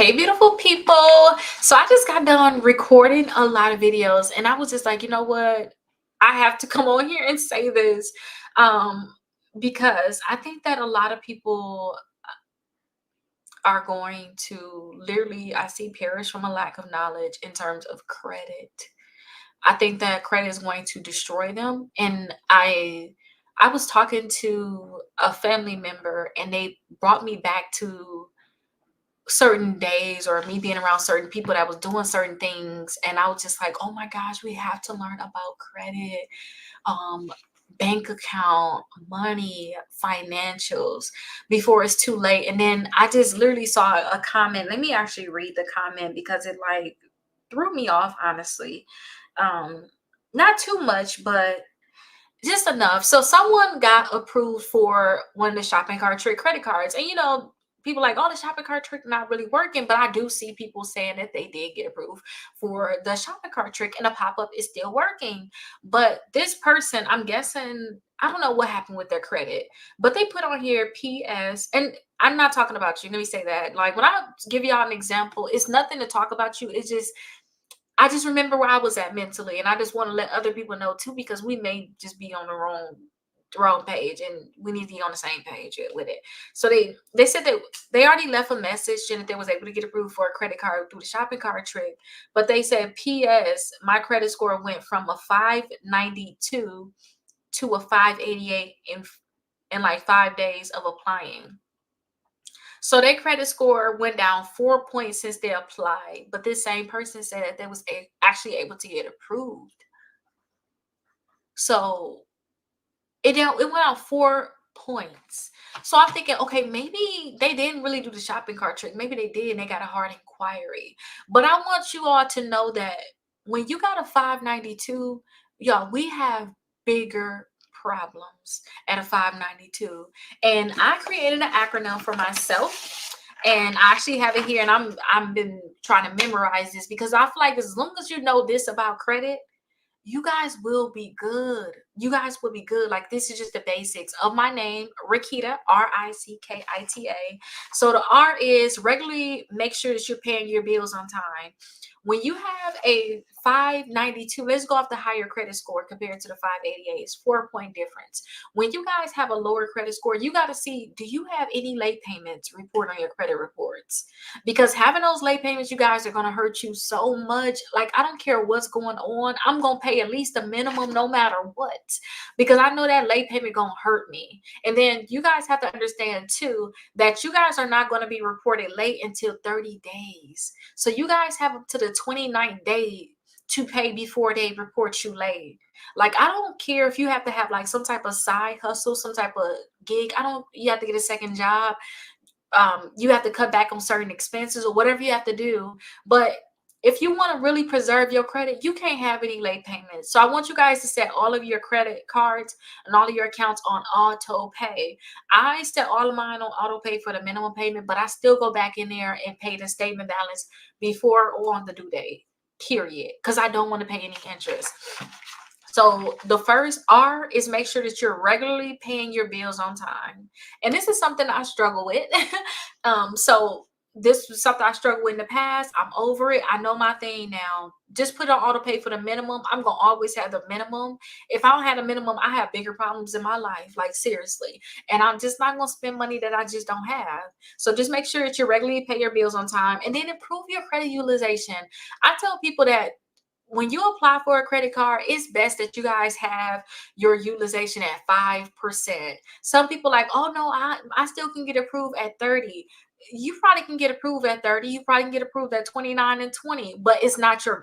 Hey, beautiful people. So I just got done recording a lot of videos and I was just like, you know what? I have to come on here and say this um, because I think that a lot of people are going to literally, I see, perish from a lack of knowledge in terms of credit. I think that credit is going to destroy them. And I was talking to a family member and they brought me back to certain days or me being around certain people that was doing certain things, and I was just like, oh my gosh, we have to learn about credit, um bank account, money, financials before it's too late. And then I just literally saw a comment. Let me actually read the comment because it like threw me off, honestly. um Not too much, but just enough. So someone got approved for one of the shopping cart trick credit cards. And people like, oh, the shopping cart trick not really working. But I do see people saying that they did get approved for the shopping cart trick and the pop-up is still working. But this person, I'm guessing, I don't know what happened with their credit, but they put on here PS. And I'm not talking about you. Let me say that. Like when I give y'all an example, it's nothing to talk about you. It's just I just remember where I was at mentally, and I just want to let other people know too, because we may just be on the wrong page, and we need to be on the same page with it. So they said that they already left a message and that they was able to get approved for a credit card through the shopping cart trick, but they said, "P.S. My credit score went from a 592 to a 588 in like 5 days of applying." So their credit score went down 4 points since they applied, but this same person said that they was actually able to get approved. So it went out 4 points. So I'm thinking, okay, maybe they didn't really do the shopping cart trick. Maybe they did and they got a hard inquiry. But I want you all to know that when you got a 592, y'all, we have bigger problems at a 592. And I created an acronym for myself. And I actually have it here, and I've been trying to memorize this because I feel like as long as you know this about credit, you guys will be good. You guys will be good. Like, this is just the basics of my name, RIKITA, RIKITA. So the R is regularly make sure that you're paying your bills on time. When you have a 592, let's go off the higher credit score compared to the 588. It's 4 point difference. When you guys have a lower credit score, you got to see, do you have any late payments report on your credit reports? Because having those late payments, you guys, are going to hurt you so much. Like, I don't care what's going on. I'm going to pay at least a minimum no matter what, because I know that late payment going to hurt me. And then you guys have to understand too that you guys are not going to be reported late until 30 days. So you guys have up to the 29th day to pay before they report you late. Like, I don't care if you have to have like some type of side hustle, some type of gig. You have to get a second job. You have to cut back on certain expenses or whatever you have to do. But if you want to really preserve your credit, you can't have any late payments. So I want you guys to set all of your credit cards and all of your accounts on auto pay. I set all of mine on auto pay for the minimum payment, but I still go back in there and pay the statement balance before or on the due date, period, because I don't want to pay any interest. So the first R is make sure that you're regularly paying your bills on time. And this is something I struggle with. So this was something I struggled with in the past. I'm over it. I know my thing now. Just put on auto pay for the minimum. I'm going to always have the minimum. If I don't have a minimum, I have bigger problems in my life, like seriously. And I'm just not going to spend money that I just don't have. So just make sure that you regularly pay your bills on time and then improve your credit utilization. I tell people that when you apply for a credit card, it's best that you guys have your utilization at 5%. Some people like, oh no, I still can get approved at 30. You probably can get approved at 30. You probably can get approved at 29 and 20, but it's not your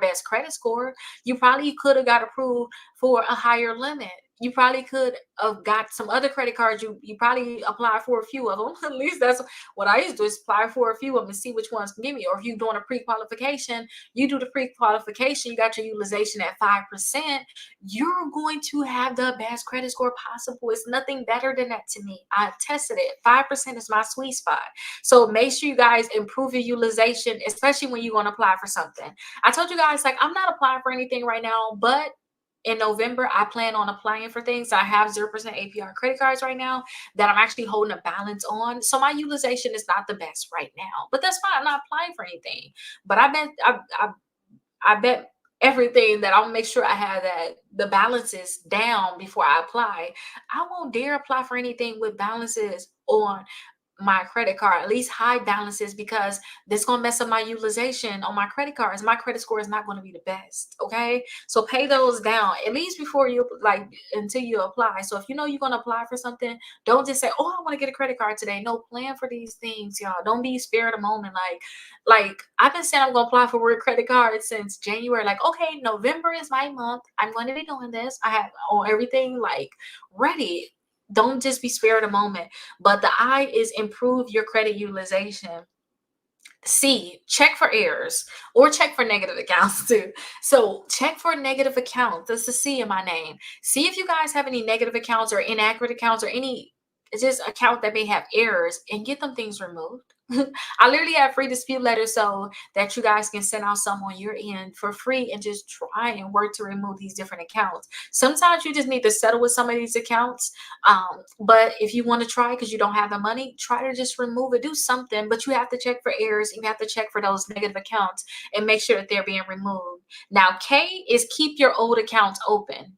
best credit score. You probably could have got approved for a higher limit. You probably could have got some other credit cards. You probably applied for a few of them. At least that's what I used to do, is apply for a few of them and see which ones can give me. Or if you're doing a pre-qualification, you do the pre-qualification, you got your utilization at 5%, you're going to have the best credit score possible. It's nothing better than that to me. I've tested it. 5% is my sweet spot. So make sure you guys improve your utilization, especially when you're going to apply for something. I told you guys, like, I'm not applying for anything right now, but in November, I plan on applying for things. I have 0% APR credit cards right now that I'm actually holding a balance on. So my utilization is not the best right now, but that's fine. I'm not applying for anything. But I bet everything that I'll make sure I have that the balances down before I apply. I won't dare apply for anything with balances on my credit card, at least high balances, because this gonna mess up my utilization on my credit cards. My credit score is not going to be the best. Okay, so pay those down at least before you like until you apply. So if you know you're gonna apply for something, don't just say, "Oh, I want to get a credit card today." No, plan for these things, y'all. Don't be spare of the moment. Like I've been saying I'm gonna apply for work credit cards since January. Like, okay, November is my month. I'm going to be doing this. I have all everything like ready. Don't just be spared a moment. But the I is improve your credit utilization. C, check for errors or check for negative accounts too. So check for negative accounts. That's the C in my name. See if you guys have any negative accounts or inaccurate accounts or any just account that may have errors and get them things removed. I literally have free dispute letters so that you guys can send out some on your end for free and just try and work to remove these different accounts. Sometimes you just need to settle with some of these accounts. But if you want to try because you don't have the money, try to just remove it, do something. But you have to check for errors. You have to check for those negative accounts and make sure that they're being removed. Now, K is keep your old accounts open.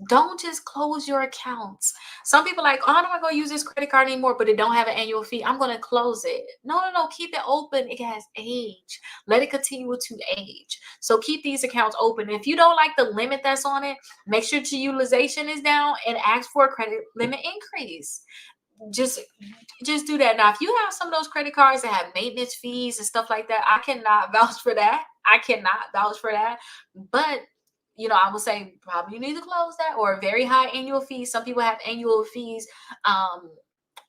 Don't just close your accounts. Some people like, oh, I'm not going to use this credit card anymore, but it don't have an annual fee. I'm going to close it. No. Keep it open. It has age. Let it continue to age. So keep these accounts open. If you don't like the limit that's on it, make sure your utilization is down and ask for a credit limit increase. Just do that. Now, if you have some of those credit cards that have maintenance fees and stuff like that, I cannot vouch for that. But I would say probably you need to close that or a very high annual fee. Some people have annual fees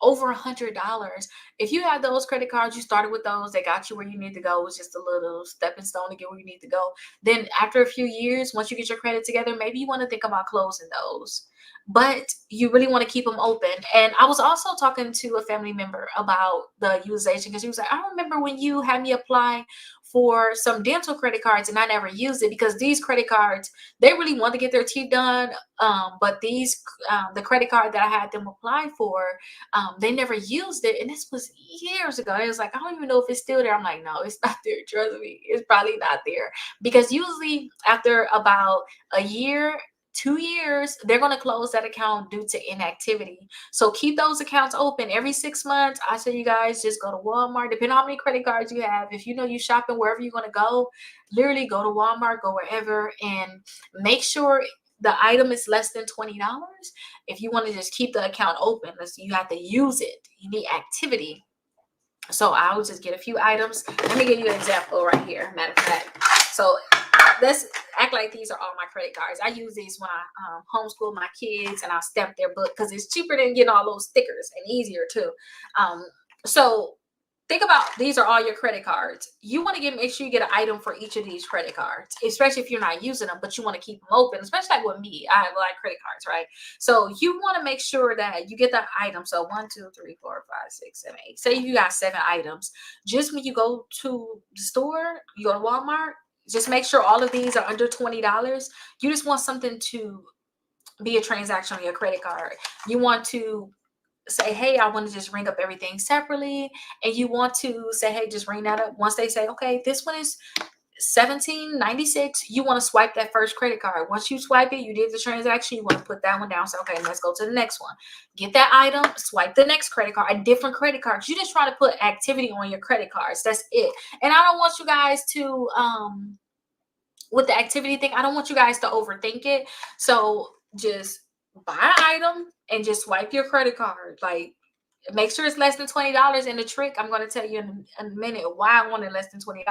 over $100. If you have those credit cards, you started with those, they got you where you need to go. It's just a little stepping stone to get where you need to go. Then after a few years, once you get your credit together, maybe you want to think about closing those. But you really want to keep them open. And I was also talking to a family member about the utilization because he was like, I remember when you had me apply for some dental credit cards and I never used it because these credit cards, they really want to get their teeth done. But the credit card that I had them apply for, they never used it. And this was years ago. It was like, I don't even know if it's still there. I'm like, no, it's not there. Trust me, it's probably not there. Because usually after about a year, 2 years, they're going to close that account due to inactivity. So keep those accounts open every 6 months. I say you guys just go to Walmart, depending on how many credit cards you have. If you know you're shopping wherever you're going to go, literally go to Walmart, go wherever, and make sure the item is less than $20. If you want to just keep the account open, you have to use it. You need activity. So I will just get a few items. Let me give you an example right here. Matter of fact. So let's act like these are all my credit cards. I use these when I homeschool my kids and I stamp their book because it's cheaper than getting all those stickers and easier too. So think about these are all your credit cards. You want to make sure you get an item for each of these credit cards, especially if you're not using them, but you want to keep them open, especially like with me. I have a lot of credit cards, right? So you want to make sure that you get the item. So 1, 2, 3, 4, 5, 6, 7, 8. Say you got 7 items. Just when you go to the store, you go to Walmart, just make sure all of these are under $20. You just want something to be a transaction on your credit card. You want to say, hey, I want to just ring up everything separately. And you want to say, hey, just ring that up. Once they say, okay, this one is $17.96, you want to swipe that first credit card. Once you swipe it, you did the transaction, you want to put that one down. So, okay, let's go to the next one. Get that item, swipe the next credit card, a different credit card. You just try to put activity on your credit cards. That's it. And I don't want you guys to, with the activity thing, I don't want you guys to overthink it. So just buy an item and just swipe your credit card. Like, make sure it's less than $20. And the trick, I'm going to tell you in a minute why I want it less than $20.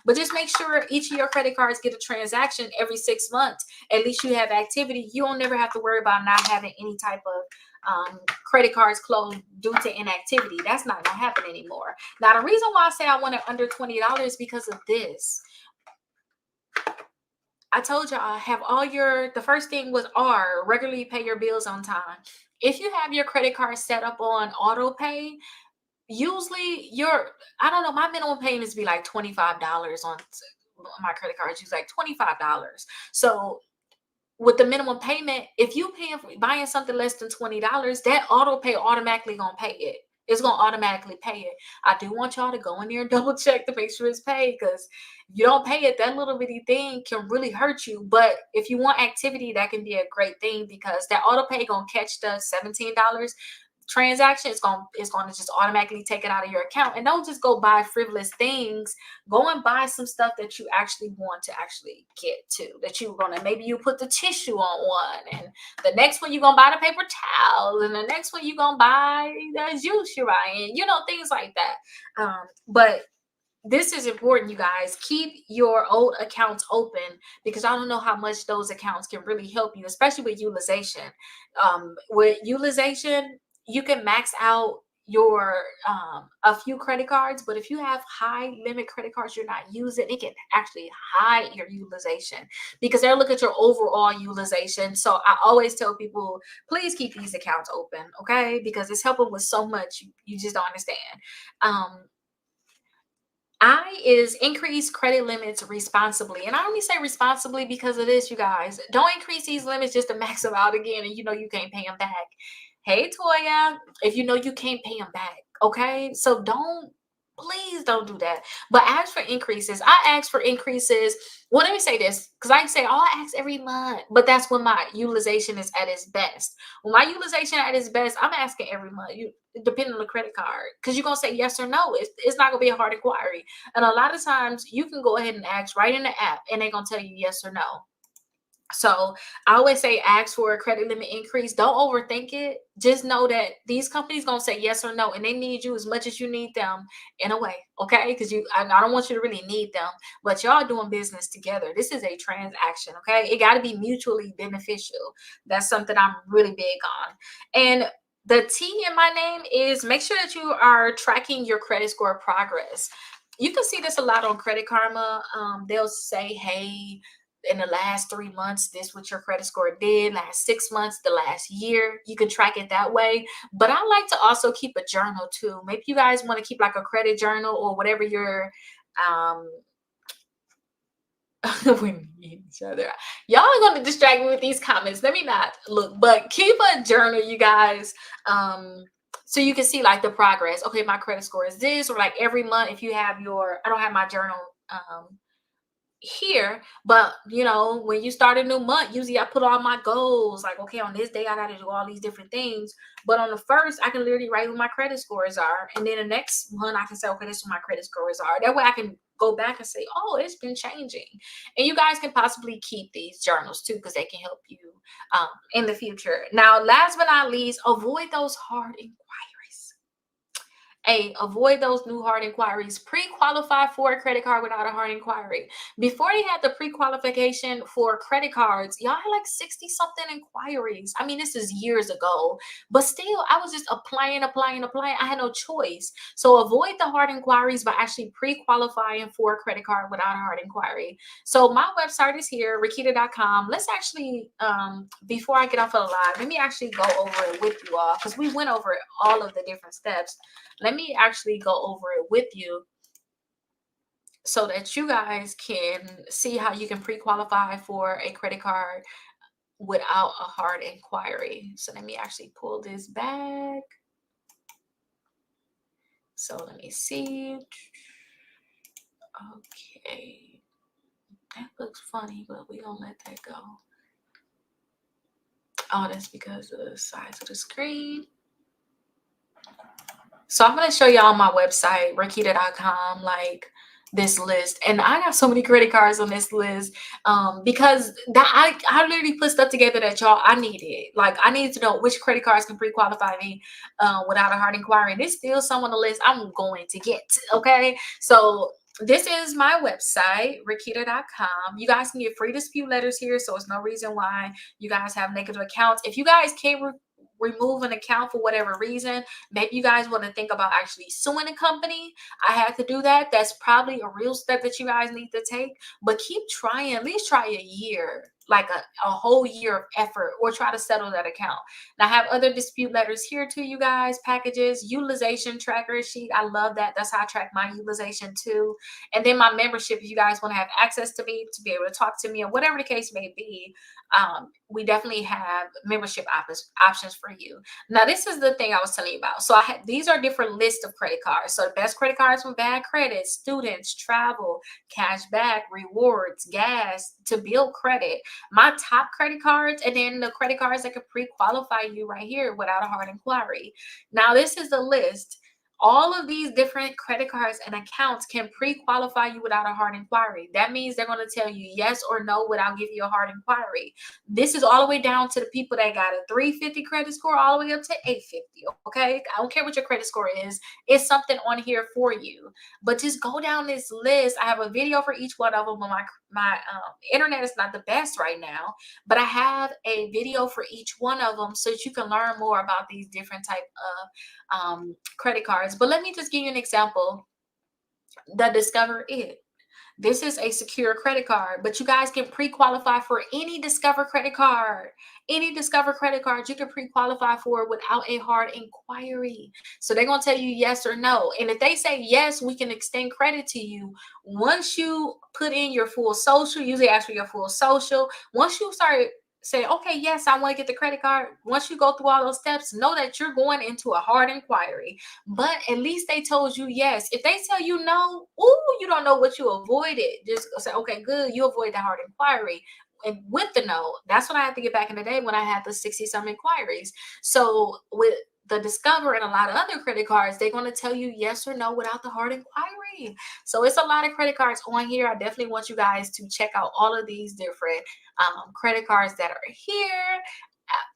But just make sure each of your credit cards get a transaction every 6 months. At least you have activity. You don't never have to worry about not having any type of credit cards closed due to inactivity. That's not going to happen anymore. Now, the reason why I say I want it under $20 is because of this. I told y'all have the first thing was R, regularly pay your bills on time. If you have your credit card set up on auto pay, usually I don't know, my minimum payments be like $25 on my credit cards. Use like $25. So with the minimum payment, if you buying something less than $20, that auto pay automatically gonna pay it. It's gonna automatically pay it. I do want y'all to go in there and double check to make sure it's paid, because if you don't pay it, that little bitty thing can really hurt you. But if you want activity, that can be a great thing, because that auto pay gonna catch the $17 transaction. It's going to just automatically take it out of your account. And don't just go buy frivolous things. Go and buy some stuff that you actually want to actually get to, that you're gonna, maybe you put the tissue on one, and the next one you're gonna buy the paper towels, and the next one you're gonna buy the juice you're buying, things like that. But this is important, you guys. Keep your old accounts open, because I don't know how much those accounts can really help you, especially with utilization. With utilization, you can max out your a few credit cards, but if you have high limit credit cards you're not using, it can actually hide your utilization, because they're looking at your overall utilization. So I always tell people, please keep these accounts open, okay? Because it's helping with so much you just don't understand. I is increase credit limits responsibly. And I only say responsibly because of this, you guys. Don't increase these limits just to max them out again and you can't pay them back. Hey, Toya, if you know you can't pay them back, okay? So please don't do that. But ask for increases. I ask for increases. Well, let me say this, because I can say, oh, I ask every month, but that's when my utilization is at its best. When my utilization at its best, I'm asking every month. Depending on the credit card, because you're gonna say yes or no. It's not gonna be a hard inquiry, and a lot of times you can go ahead and ask right in the app, and they're gonna tell you yes or no. So I always say ask for a credit limit increase. Don't overthink it. Just know that these companies gonna say yes or no, and they need you as much as you need them, in a way, okay? Because I don't want you to really need them, but y'all doing business together. This is a transaction, okay? It got to be mutually beneficial. That's something I'm really big on. And the T in my name is make sure that you are tracking your credit score progress. You can see this a lot on Credit Karma. They'll say, hey, in the last 3 months, this what your credit score did, last 6 months, the last year. You can track it that way. But I like to also keep a journal too. Maybe you guys want to keep like a credit journal or whatever your we meet each other. Y'all are going to distract me with these comments. Let me not look, but keep a journal, you guys. So you can see like the progress. Okay, my credit score is this, or like every month, if you have I don't have my journal here, but when you start a new month, usually I put all my goals, like, okay, on this day I got to do all these different things, but on the first I can literally write what my credit scores are, and then the next month I can say, okay, this is what my credit scores are. That way I can go back and say, oh, it's been changing. And you guys can possibly keep these journals too, because they can help you in the future. Now, last but not least, avoid those hard inquiries. Avoid those new hard inquiries. Pre-qualify for a credit card without a hard inquiry. Before they had the pre-qualification for credit cards, y'all had like 60 something inquiries. I mean, this is years ago, but still I was just applying. I had no choice. So avoid the hard inquiries by actually pre-qualifying for a credit card without a hard inquiry. So my website is here, RIKITA.com. Let's actually, before I get off of the live, let me actually go over it with you all, because we went over all of the different steps. Let me actually go over it with you so that you guys can see how you can pre-qualify for a credit card without a hard inquiry. So let me actually pull this back. So let me see. Okay. That looks funny, but we don't let that go. Oh, that's because of the size of the screen. So I'm going to show y'all on my website, RIKITA.com, like this list. And I got so many credit cards on this list because I literally put stuff together that I needed. Like, I needed to know which credit cards can pre-qualify me without a hard inquiry. And there's still some on the list I'm going to get, okay? So this is my website, RIKITA.com. You guys can get free dispute letters here, so it's no reason why you guys have negative accounts. If you guys can't remove an account for whatever reason, maybe you guys want to think about actually suing a company. I had to do that. That's probably a real step that you guys need to take, but keep trying. At least try a year. like a whole year of effort or try to settle that account. Now I have other dispute letters here too, you guys, packages, utilization tracker sheet. I love that. That's how I track my utilization too. And then my membership, if you guys want to have access to me to be able to talk to me or whatever the case may be, we definitely have membership options for you. Now, this is the thing I was telling you about. So these are different lists of credit cards. So the best credit cards from bad credit, students, travel, cash back, rewards, gas, to build credit. My top credit cards, and then the credit cards that can pre-qualify you right here without a hard inquiry. Now, this is the list. All of these different credit cards and accounts can pre-qualify you without a hard inquiry. That means they're going to tell you yes or no without giving you a hard inquiry. This is all the way down to the people that got a 350 credit score all the way up to 850. Okay, I don't care what your credit score is. It's something on here for you. But just go down this list. I have a video for each one of them. My internet is not the best right now, but I have a video for each one of them so that you can learn more about these different type of credit cards. But let me just give you an example. The Discover It. This is a secure credit card, but you guys can pre-qualify for any Discover credit card. Any Discover credit card you can pre-qualify for without a hard inquiry. So they're going to tell you yes or no. And if they say yes, we can extend credit to you. Once you put in your full social, usually ask for your full social. Once you start say, okay, yes, I want to get the credit card. Once you go through all those steps, know that you're going into a hard inquiry. But at least they told you yes. If they tell you no, you don't know what you avoided. Just say, okay, good, you avoid the hard inquiry. And with the no, that's what I had to get back in the day when I had the 60-some inquiries. So with the Discover and a lot of other credit cards, they're going to tell you yes or no without the hard inquiry. So it's a lot of credit cards on here. I definitely want you guys to check out all of these different credit cards that are here.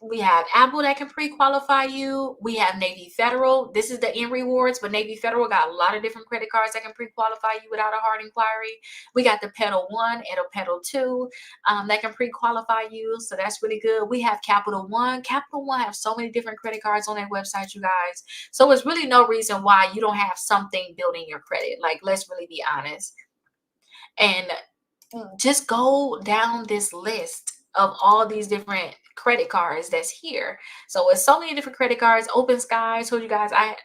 We have Apple that can pre-qualify you. We have Navy Federal. This is the N rewards, but Navy Federal got a lot of different credit cards that can pre-qualify you without a hard inquiry. We got the Pedal One and a Pedal Two that can pre-qualify you. So that's really good. We have Capital One. Capital One have so many different credit cards on their website, you guys. So it's really no reason why you don't have something building your credit. Like, let's really be honest. And just go down this list of all these different credit cards that's here. So it's so many different credit cards. Open Sky, I told you guys I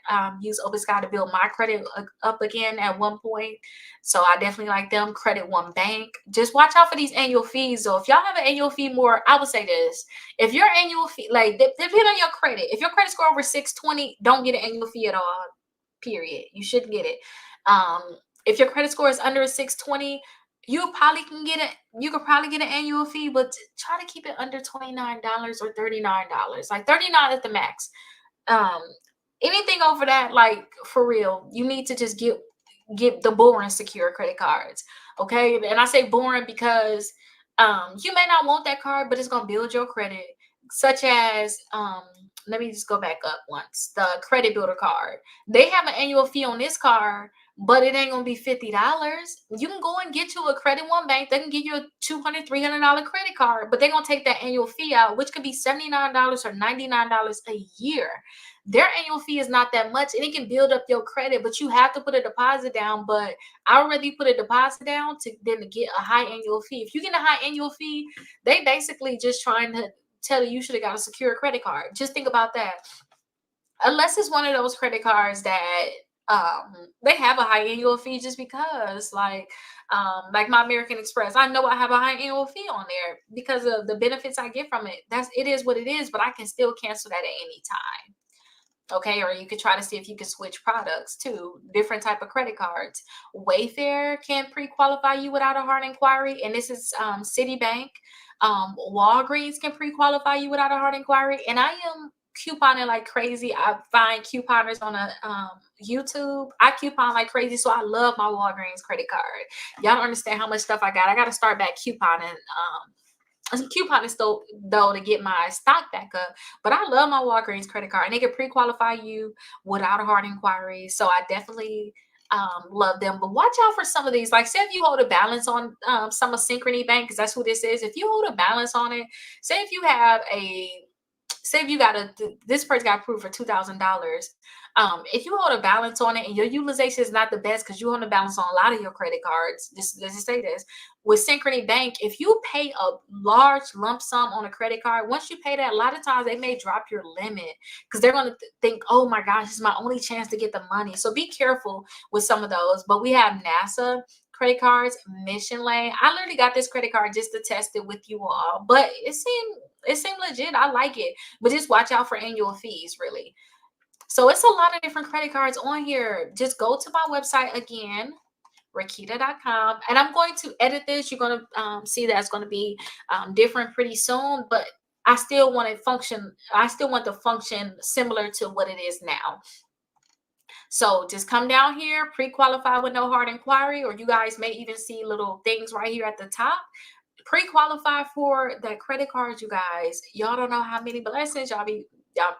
use Open Sky to build my credit up again at one point. So I definitely like them. Credit One Bank. Just watch out for these annual fees. So if y'all have an annual fee more, I would say this. If your annual fee, like, depending on your credit, if your credit score over 620, don't get an annual fee at all, period. You shouldn't get it. If your credit score is under 620, you probably can get it. You could probably get an annual fee, but try to keep it under $29 or $39. Like $39 at the max. Anything over that, like, for real, you need to just get the boring secure credit cards. Okay. And I say boring because you may not want that card, but it's gonna build your credit. Such as let me just go back up once. The credit builder card. They have an annual fee on this card, but it ain't gonna be $50. You can go and get you a Credit One Bank. They can give you a $200, $300 credit card, but they're gonna take that annual fee out, which could be $79 or $99 a year. Their annual fee is not that much, and it can build up your credit, but you have to put a deposit down. But I would rather you put a deposit down than to get a high annual fee. If you get a high annual fee, they basically just trying to tell you should have got a secure credit card. Just think about that. Unless it's one of those credit cards that they have a high annual fee just because, like my American Express, I know I have a high annual fee on there because of the benefits I get from it. It is what it is, but I can still cancel that at any time. Okay, or you could try to see if you can switch products to different type of credit cards. Wayfair can pre-qualify you without a hard inquiry, and this is Citibank. Walgreens can pre-qualify you without a hard inquiry, and I am couponing like crazy. I find couponers on a YouTube. I coupon like crazy, so I love my Walgreens credit card. Y'all don't understand how much stuff I got. I got to start back couponing. Couponing still though to get my stock back up, but I love my Walgreens credit card, and they can pre-qualify you without a hard inquiry. So I definitely love them. But watch out for some of these. Like, say if you hold a balance on some of Synchrony Bank, because that's who this is. If you hold a balance on it, say if you have a say if you got this person got approved for $2,000. If you hold a balance on it and your utilization is not the best because you hold a balance on a lot of your credit cards, just let's just say this with Synchrony Bank, if you pay a large lump sum on a credit card, once you pay that, a lot of times they may drop your limit because they're going to think, oh my gosh, this is my only chance to get the money. So be careful with some of those. But we have NASA credit cards, Mission Lane. I literally got this credit card just to test it with you all, but it seemed legit. I like it, but just watch out for annual fees, really. So it's a lot of different credit cards on here. Just go to my website again, RIKITA.com, and I'm going to edit this. You're going to see that it's going to be different pretty soon, but I still want it function. I still want the function similar to what it is now. So just come down here, pre-qualify with no hard inquiry, or you guys may even see little things right here at the top. Pre-qualify for that credit card, you guys. Y'all don't know how many blessings y'all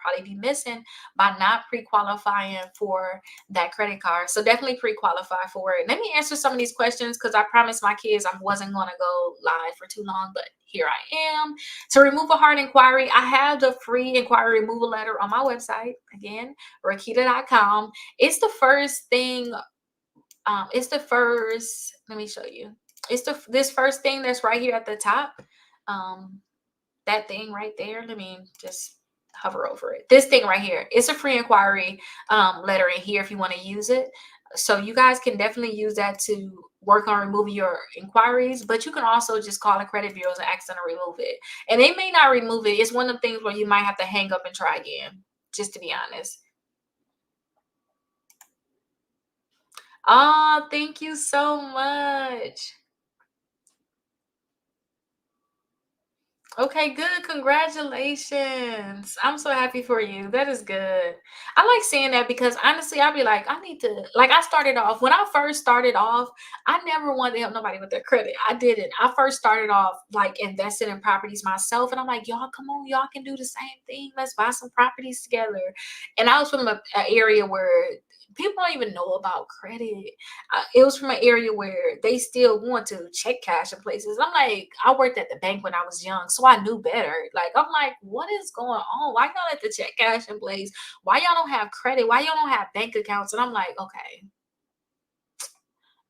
probably be missing by not pre-qualifying for that credit card. So definitely pre-qualify for it. Let me answer some of these questions because I promised my kids I wasn't going to go live for too long, but here I am. To remove a hard inquiry, I have the free inquiry removal letter on my website. Again, RIKITA.com. It's the first thing. It's the first. Let me show you. It's this first thing that's right here at the top. That thing right there. Let me just hover over it. This thing right here. It's a free inquiry letter in here if you want to use it. So you guys can definitely use that to work on removing your inquiries, but you can also just call the credit bureaus and ask them to remove it. And they may not remove it. It's one of the things where you might have to hang up and try again, just to be honest. Oh, thank you so much. Okay, good. Congratulations. I'm so happy for you. That is good. I like seeing that because honestly, I'll be like, I need to, like, I started off, when I first started off, I never wanted to help nobody with their credit. I didn't. I first started off like investing in properties myself. And I'm like, y'all, come on, y'all can do the same thing. Let's buy some properties together. And I was from an area where people don't even know about credit. It was from an area where they still want to check cash in places. I'm like, I worked at the bank when I was young, so I knew better. Like, I'm like, what is going on? Why y'all let the check cash in place? Why y'all don't have credit? Why y'all don't have bank accounts? And I'm like, okay,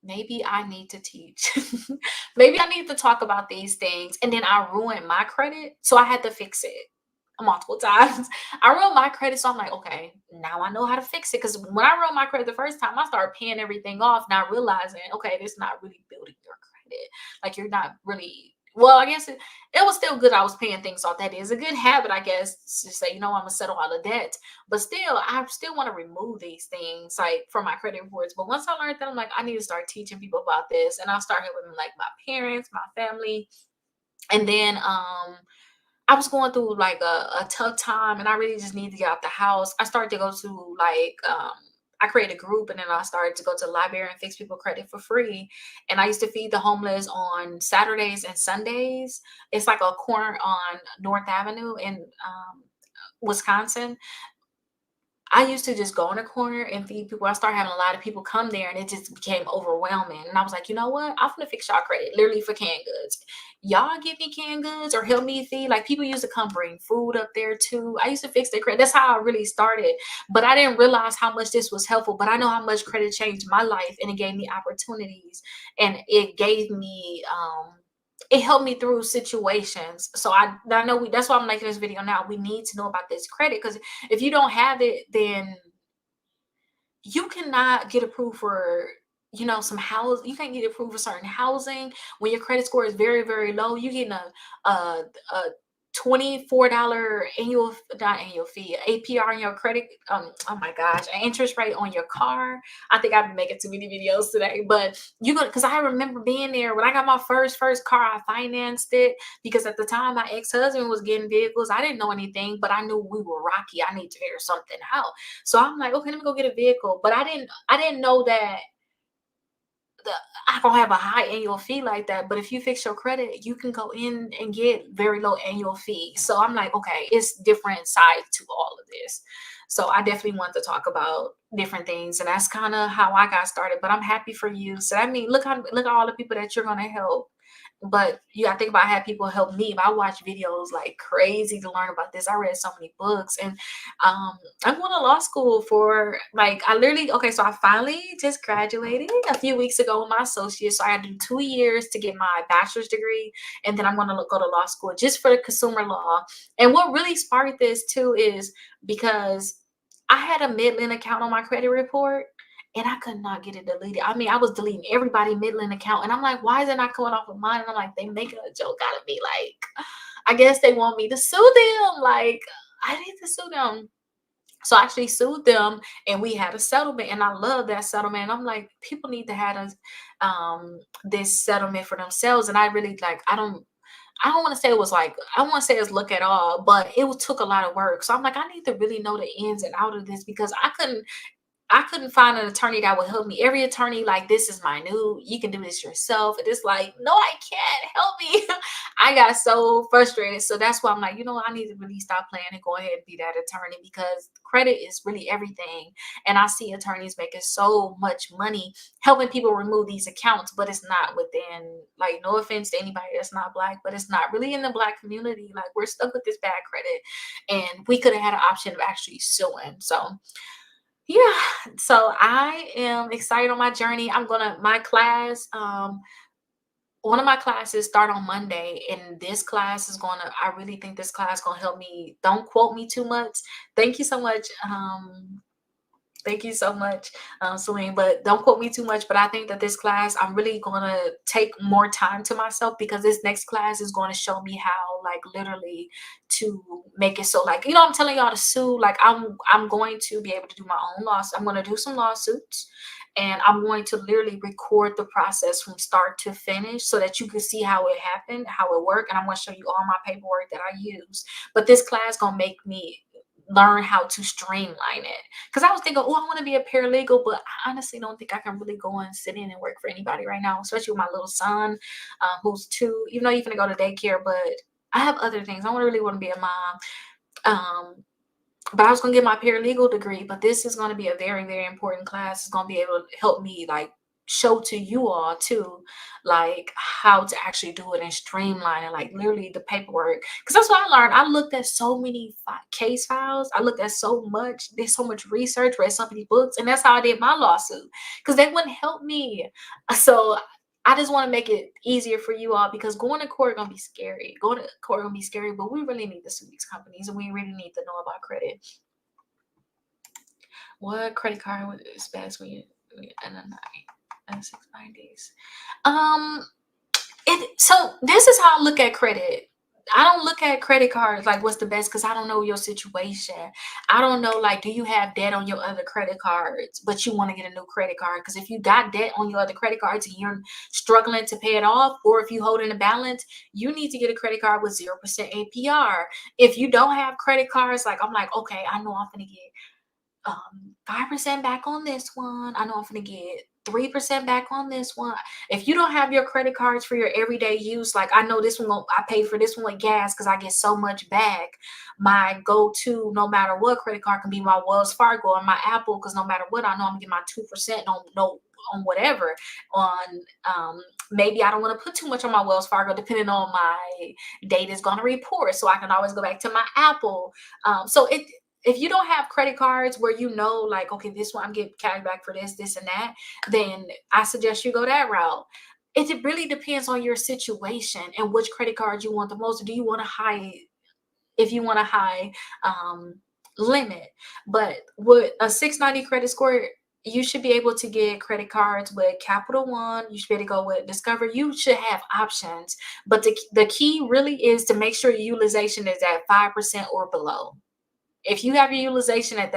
maybe I need to teach. Maybe I need to talk about these things. And then I ruined my credit, so I had to fix it multiple times. I ruined my credit, so I'm like, okay, now I know how to fix it. Because when I ruined my credit the first time, I started paying everything off, not realizing, okay, this is not really building your credit. Like you're not really. Well, I guess it was still good. I was paying things off. That is a good habit, I guess, to say, I'm gonna settle all the debt. But still, I still want to remove these things like from my credit reports. But once I learned that, I'm like, I need to start teaching people about this, and I'll start helping like my parents, my family, and then I was going through like a tough time and I really just needed to get out the house. I started to go to like I created a group and then I started to go to the library and fix people credit for free. And I used to feed the homeless on Saturdays and Sundays. It's like a corner on North Avenue in Wisconsin. I used to just go in a corner and feed people. I started having a lot of people come there and it just became overwhelming. And I was like, you know what? I'm gonna fix y'all credit, literally for canned goods. Y'all give me canned goods or help me feed. Like people used to come bring food up there too. I used to fix their credit. That's how I really started. But I didn't realize how much this was helpful. But I know how much credit changed my life and it gave me opportunities and it gave me it helped me through situations. So I know that's why I'm making this video now. We need to know about this credit because if you don't have it, then you cannot get approved for some house. You can't get approved for certain housing when your credit score is very, very low. You getting a $24 annual, not annual fee, APR on your credit. Oh my gosh, an interest rate on your car. I think I've been making too many videos today, but because I remember being there when I got my first car. I financed it because at the time my ex-husband was getting vehicles. I didn't know anything, but I knew we were rocky. I need to figure something out. So I'm like, okay, let me go get a vehicle. But I didn't know that I don't have a high annual fee like that. But if you fix your credit, you can go in and get very low annual fee. So I'm like, okay, it's different sides to all of this. So I definitely want to talk about different things. And that's kind of how I got started. But I'm happy for you. So I mean, look at all the people that you're gonna help. But you gotta think about how people help me. I watch videos like crazy to learn about this. I read so many books, and I'm going to law school for like I literally okay. So I finally just graduated a few weeks ago with my associate. So I had to do 2 years to get my bachelor's degree, and then I'm going to go to law school just for consumer law. And what really sparked this too is because I had a Midland account on my credit report, and I could not get it deleted. I mean, I was deleting everybody Midland account, and I'm like, why is it not coming off of mine? And I'm like, they making a joke out of me. Like, I guess they want me to sue them. Like, I need to sue them. So I actually sued them, and we had a settlement, and I love that settlement. I'm like, people need to have this settlement for themselves, and I really like. I don't want to say it was like I don't want to say it's look at all, but took a lot of work. So I'm like, I need to really know the ins and out of this because I couldn't find an attorney that would help me. Every attorney, like, this is my new, you can do this yourself. And it's like, no, I can't help me. I got so frustrated. So that's why I'm like, you know what? I need to really stop playing and go ahead and be that attorney because credit is really everything. And I see attorneys making so much money helping people remove these accounts, but it's not within, like, no offense to anybody that's not Black, but it's not really in the Black community. Like, we're stuck with this bad credit. And we could have had an option of actually suing. So, yeah, so I am excited on my journey. My class, one of my classes start on Monday, and this class is I really think this class gonna help me. Don't quote me too much. Thank you so much. Thank you so much, Celine. But don't quote me too much. But I think that this class, I'm really going to take more time to myself because this next class is going to show me how, like, literally to make it so, like, I'm telling y'all to sue. Like, I'm going to be able to do my own loss. I'm going to do some lawsuits, and I'm going to literally record the process from start to finish so that you can see how it happened, how it worked, and I'm going to show you all my paperwork that I use. But this class gonna make me learn how to streamline it. Because I was thinking, oh, I want to be a paralegal, but I honestly don't think I can really go and sit in and work for anybody right now, especially with my little son, who's 2. Even though you're gonna go to daycare, but I have other things. I really want to be a mom. But I was gonna get my paralegal degree, but this is gonna be a very, very important class. It's gonna be able to help me like show to you all too, like how to actually do it and streamline it, like literally the paperwork. Because that's what I learned. I looked at so many case files. I looked at so much, did so much research, read so many books, and that's how I did my lawsuit. Because they wouldn't help me. So I just want to make it easier for you all because going to court gonna be scary. Going to court gonna be scary, but we really need to sue these companies and we really need to know about credit. What credit card is best when you and a 690s? Um, so this is how I look at credit. I don't look at credit cards like what's the best because I don't know your situation. I don't know, like, do you have debt on your other credit cards, but you want to get a new credit card? Because if you got debt on your other credit cards and you're struggling to pay it off, or if you hold in a balance, you need to get a credit card with 0% APR. If you don't have credit cards, like I'm like, okay, I know I'm gonna get 5% back on this one. I know I'm gonna get 3% back on this one. If you don't have your credit cards for your everyday use, like I know this one, I pay for this one with gas because I get so much back. My go-to, no matter what, credit card can be my Wells Fargo or my Apple because no matter what, I know I'm gonna get my 2% on whatever. Maybe I don't want to put too much on my Wells Fargo depending on my date is gonna report, so I can always go back to my Apple. If you don't have credit cards where you know, like, okay, this one I'm getting cash back for this and that, then I suggest you go that route. It really depends on your situation and which credit card you want the most. Do you want a high, if you want a high limit? But with a 690 credit score, you should be able to get credit cards with Capital One. You should be able to go with Discover. You should have options. But the key really is to make sure your utilization is at 5% or below. If you have your utilization at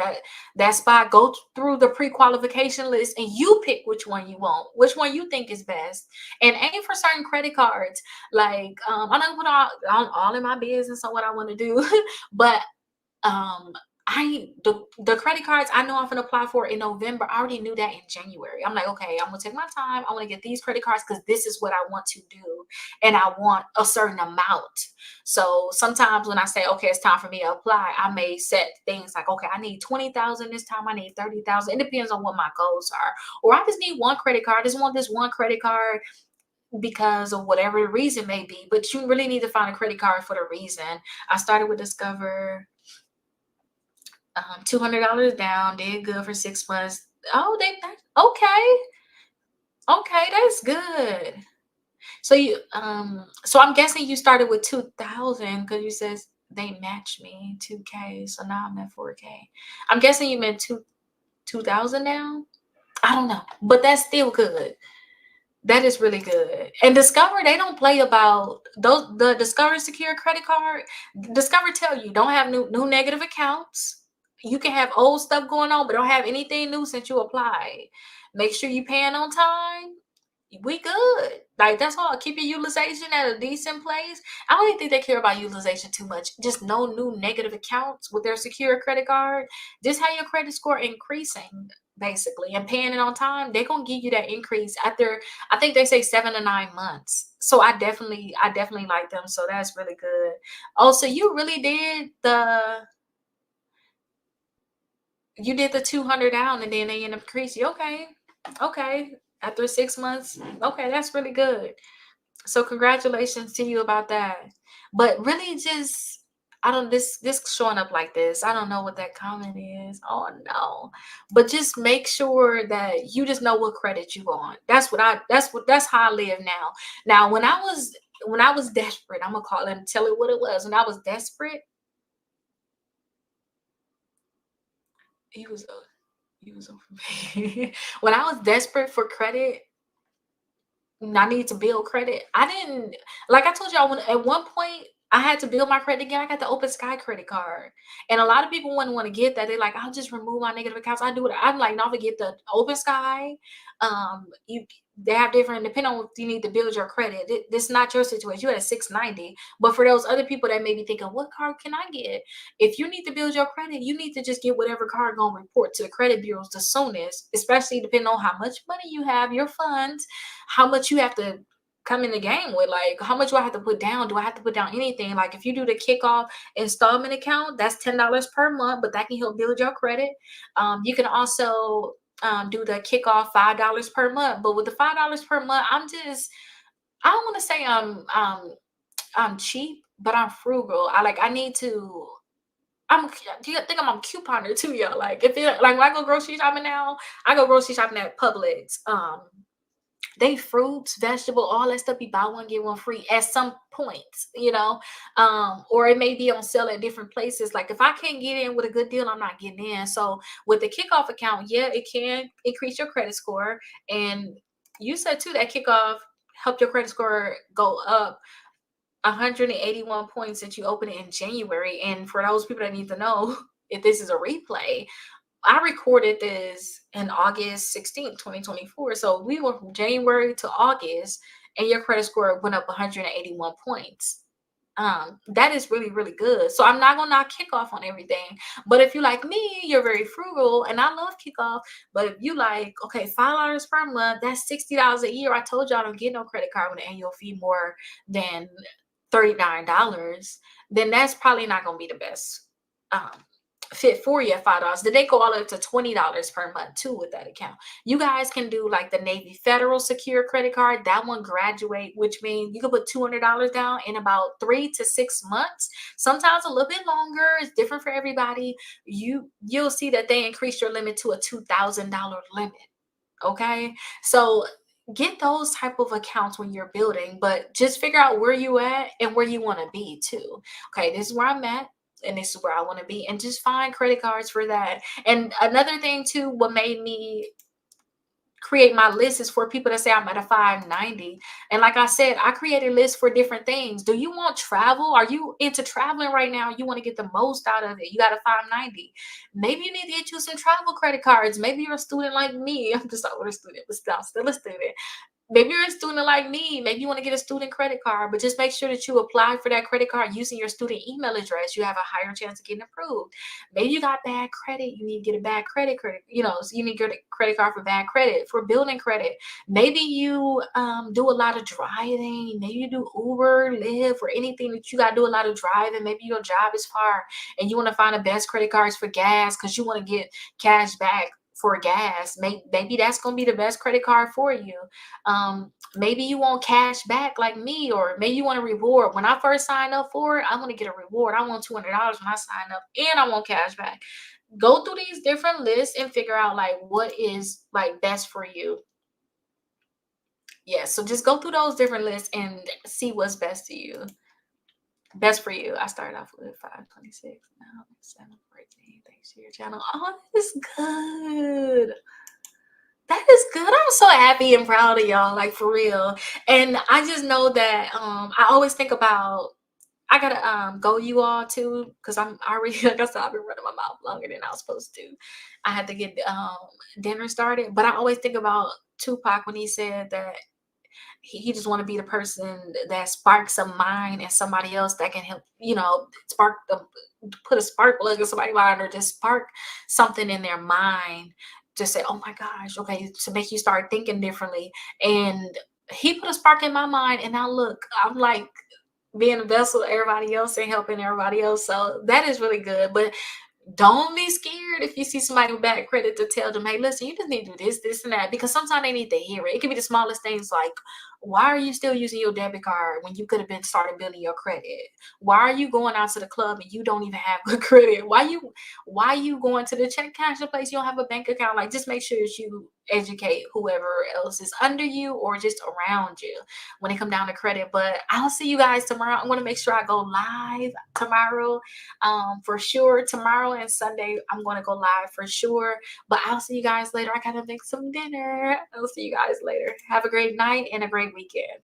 that spot, go through the pre-qualification list and you pick which one you want, which one you think is best, and aim for certain credit cards. Like I don't put all in my business on what I want to do, but the credit cards I know I'm gonna apply for in November. I already knew that in January. I'm like, okay, I'm gonna take my time. I want to get these credit cards because this is what I want to do, and I want a certain amount. So sometimes when I say, okay, it's time for me to apply, I may set things like, okay, I need 20,000 this time. I need 30,000. It depends on what my goals are. Or I just need one credit card. I just want this one credit card. because of whatever the reason may be. But you really need to find a credit card for the reason. I started with Discover, $200 down, did good for 6 months. Oh, okay, okay, that's good. So so I'm guessing you started with 2,000 because you says they matched me 2K, so now I'm at 4K. I'm guessing you meant 2,000 down. I don't know, but that's still good. That is really good. And Discover, they don't play about those. The Discover Secure credit card, Discover tell you don't have new negative accounts. You can have old stuff going on, but don't have anything new since you applied. Make sure you paying on time. We good. Like that's all. Keep your utilization at a decent place. I don't even think they care about utilization too much. Just no new negative accounts with their secure credit card. Just have your credit score increasing basically and paying it on time. They're gonna give you that increase after, I think they say 7 to 9 months. So I definitely like them. So that's really good. Also, you did the 200 down and then they end up increasing. Okay. Okay. After 6 months. Okay, that's really good. So congratulations to you about that. But really just I don't this showing up like this. I don't know what that comment is. Oh no. But just make sure that you just know what credit you want. That's how I live now. Now when I was desperate, I'm gonna call it and tell it what it was. When I was desperate, he was he was over me. When I was desperate for credit, I need to build credit. I didn't like I told y'all when at one point I had to build my credit again. I got the Open Sky credit card, and a lot of people wouldn't want to get that. They're like, "I'll just remove my negative accounts." I do it. I'm like, "No, forget the Open Sky." You They have different depending on if you need to build your credit. This is not your situation. You had a 690, but for those other people that may be thinking, "What card can I get?" If you need to build your credit, you need to just get whatever card gonna report to the credit bureaus the soonest, especially depending on how much money you have, your funds, how much you have to come in the game with. Like, how much do I have to put down? Do I have to put down anything? Like, if you do the kickoff installment account, that's $10 per month, but that can help build your credit. You can also do the kickoff $5 per month, but with the $5 per month, I don't want to say I'm cheap, but I'm frugal. I need to. Do you think I'm a couponer too, y'all? Like if it like when I go grocery shopping now, I go grocery shopping at Publix. They fruits, vegetable, all that stuff. You buy one get one free at some point. Or it may be on sale at different places. Like if I can't get in with a good deal, I'm not getting in. So with the kickoff account, yeah, it can increase your credit score. And you said too that kickoff helped your credit score go up 181 points since you opened it in January. And for those people that need to know, if this is a replay, I recorded this in August 16th, 2024. So we went from January to August, and your credit score went up 181 points. That is really, really good. So I'm not gonna knock kickoff on everything. But if you like me, you're very frugal, and I love kickoff. But if you like, okay, $5 per month, that's $60 a year. I told you I don't get no credit card with an annual fee more than $39. Then that's probably not gonna be the best um, fit for you at $5. Then they go all the way up to $20 per month too with that account. You guys can do like the Navy Federal Secure credit card. That one graduate, which means you can put $200 down in about 3 to 6 months. Sometimes a little bit longer. It's different for everybody. You'll see that they increase your limit to a $2,000 limit. Okay, so get those type of accounts when you're building, but just figure out where you at and where you want to be too. Okay, this is where I'm at and this is where I want to be, and just find credit cards for that. And another thing too, what made me create my list is for people that say I'm at a 590. And like I said, I created lists for different things. Do you want travel? Are you into traveling right now? You want to get the most out of it. You got a 590. Maybe you need to get you some travel credit cards. Maybe you're a student like me. I'm just not a student, but still a student. Maybe you're a student like me. Maybe you want to get a student credit card, but just make sure that you apply for that credit card using your student email address. You have a higher chance of getting approved. Maybe you got bad credit. You need to get a bad credit. So you need to get a credit card for bad credit, for building credit. Maybe you do a lot of driving. Maybe you do Uber, Lyft, or anything that you got to do a lot of driving. Maybe your job is far and you want to find the best credit cards for gas because you want to get cash back for gas. Maybe that's gonna be the best credit card for you. Maybe you want cash back like me, or maybe you want a reward. When I first signed up for it, I want to get a reward. I want $200 when I sign up, and I want cash back. Go through these different lists and figure out like what is like best for you. Yeah, so just go through those different lists and see what's best to you. Best for you. I started off with 526. Now it's 714. Thanks to your channel. Oh, that is good. That is good. I'm so happy and proud of y'all, like for real. And I just know that I always think about I gotta go you all too, because I'm already like I said, I've been running my mouth longer than I was supposed to. I had to get dinner started. But I always think about Tupac when he said that he just want to be the person that sparks a mind and somebody else that can help, spark the put a spark plug in somebody's mind, or just spark something in their mind. Just say, oh my gosh, okay, to make you start thinking differently. And he put a spark in my mind, and now look, I'm like being a vessel to everybody else and helping everybody else. So that is really good. But don't be scared if you see somebody with bad credit to tell them, hey, listen, you just need to do this, this, and that, because sometimes they need to hear it. It could be the smallest things like, why are you still using your debit card when you could have been started building your credit? Why are you going out to the club and you don't even have good credit? Why you going to the check cashing place? You don't have a bank account. Like, just make sure that you educate whoever else is under you or just around you when it come down to credit. But I'll see you guys tomorrow. I'm going to make sure I go live tomorrow. For sure, tomorrow and Sunday I'm going to go live for sure. But I'll see you guys later. I gotta make some dinner. I'll see you guys later. Have a great night and a great weekend.